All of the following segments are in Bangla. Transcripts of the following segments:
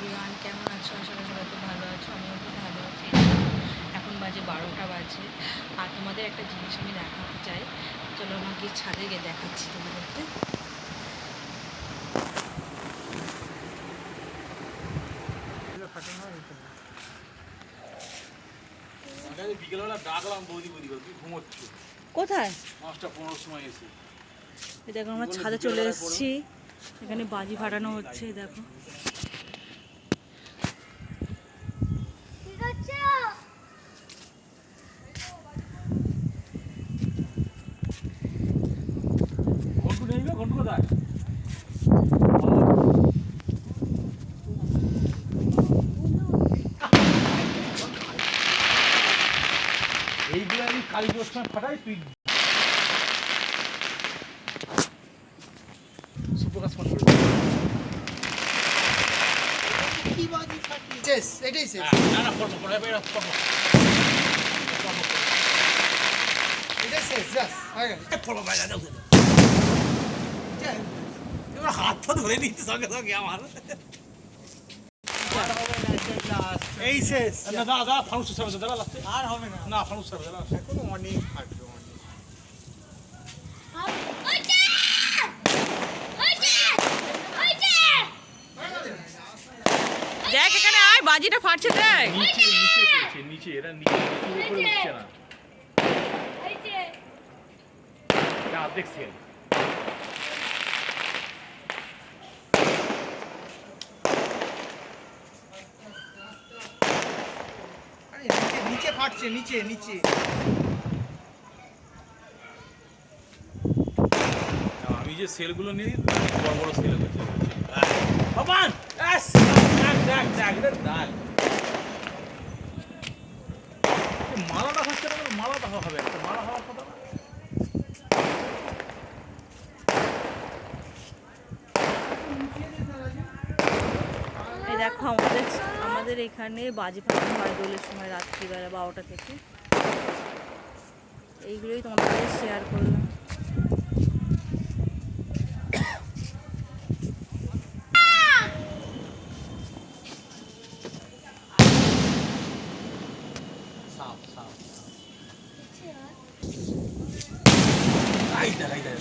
এভরিওয়ান, কেমন আছো? আশা করি সবাই খুব ভালো আছো। আমিও খুব ভালো আছি। এখন বাজে 12টা বাজে। আর তোমাদের একটা জিনিস আমি দেখাতে চাই। চলো আমাকে ছাদে গিয়ে দেখাচ্ছি তোমাদেরকে। বিকেলবেলা ডাকলাম বৌদি বৌদি তুই ঘুমোচ্ছ কোথায়? 5টা 15 সময় এসে দেখো আমরা ছাদে চলে এসেছি। এখানে বাজি ফাটানো হচ্ছে, দেখো। ঘন্টু নেই না, ঘন্টু কোথায়? এইগুলো আমি কালী পুজোর সময় ফাটাই, তুই সুপ্রকাশ ফোন করে কি বাজি ফাটিয়ে শেষ, এটাই শেষ। না না ফটো ফটো এটাই শেষ, জাস হয়ে গেছে। ফটো বাইরে দাও এবার হাতটা ধরে নিচ্ছে সঙ্গে সঙ্গে আমার এই শেষ, না দাদা ফানুস সাহেব দাদা লাগছে আর হবে না। না ফানুস সাহেব দাদা এখনো অনেক ফাটবে, অনেক। দেখ এখানে আয়, বাজিটা ফাটছে দেখ। নিচে নিচে করছে, নিচে এরা নিচে উপরে উঠছে না, এটা অর্ধেক সেল। আরে নিচে নিচে ফাটছে, নিচে নিচে। আমি যে সেলগুলো নিয়ে বড় বড় সেল হচ্ছে বাবান এস ডাক ডাক ডাক ডাক মালাটা হচ্ছে না, মালাটা হবে একটা মালা হওয়ার কথা না। এই দেখো আমাদের এখানে বাজি ফাটানো হয় দোলের সময় রাত্রিবেলা 12টা থেকে। এইগুলোই তোমাদের সাথে শেয়ার করলাম। সাপ সাপ আইদা আইদা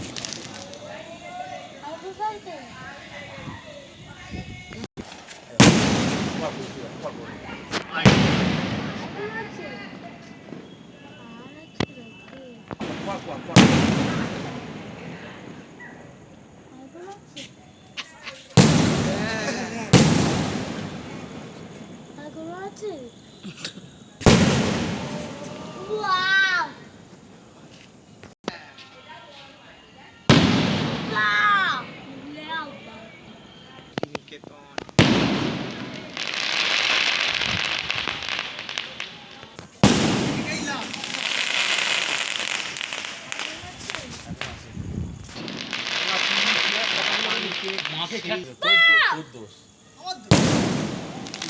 Wow! Wow! নিকেতন এই লাভ। মাকে খেয়ে তোর দোষ আমার দোষ।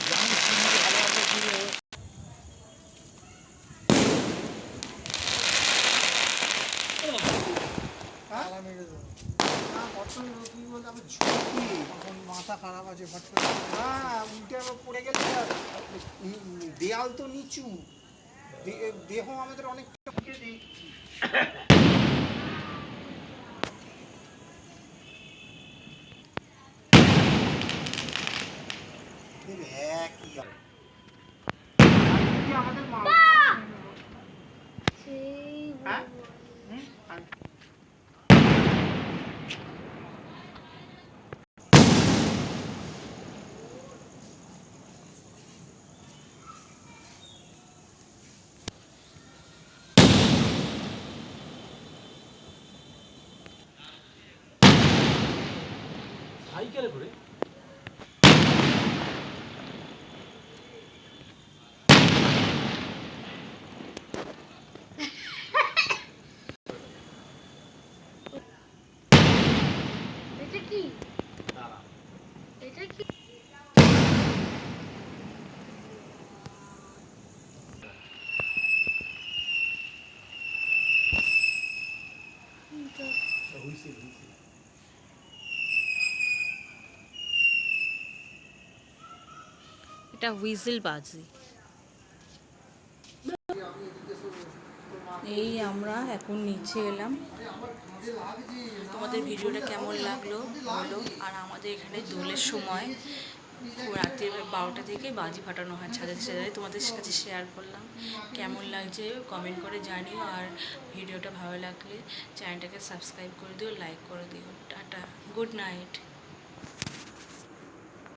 জানিস তুমি ভালোভাবে তালা মেরে দেবো। না, বর্তমান লোক কি বলতে আমার ঝুঁকি, এখন মাথা খারাপ আছে ফট করে। হ্যাঁ, উল্টে আবার পড়ে গেলে আর দেয়াল তো নিচু, দেহ আমাদের অনেকটা উঠে দিই। একই আমাদের মা হ্যাঁ সাইকেলে করে এটা কি? দাঁড়া এটা কি? হুইসেল হুইসেল একটা হুইসেল বাজে। এই আমরা এখন নিচে এলাম। তোমাদের ভিডিওটা কেমন লাগলো বলো। আর আমাদের এখানে দোলের সময় রাত্রি 12টা থেকে বাজি ফাটানো হয় ছাদে ছাদে, তোমাদের কাছে শেয়ার করলাম। কেমন লাগছে কমেন্ট করে জানিও। আর ভিডিওটা ভালো লাগলে চ্যানেলটাকে সাবস্ক্রাইব করে দিও, লাইক করে দিও। Tata, good night.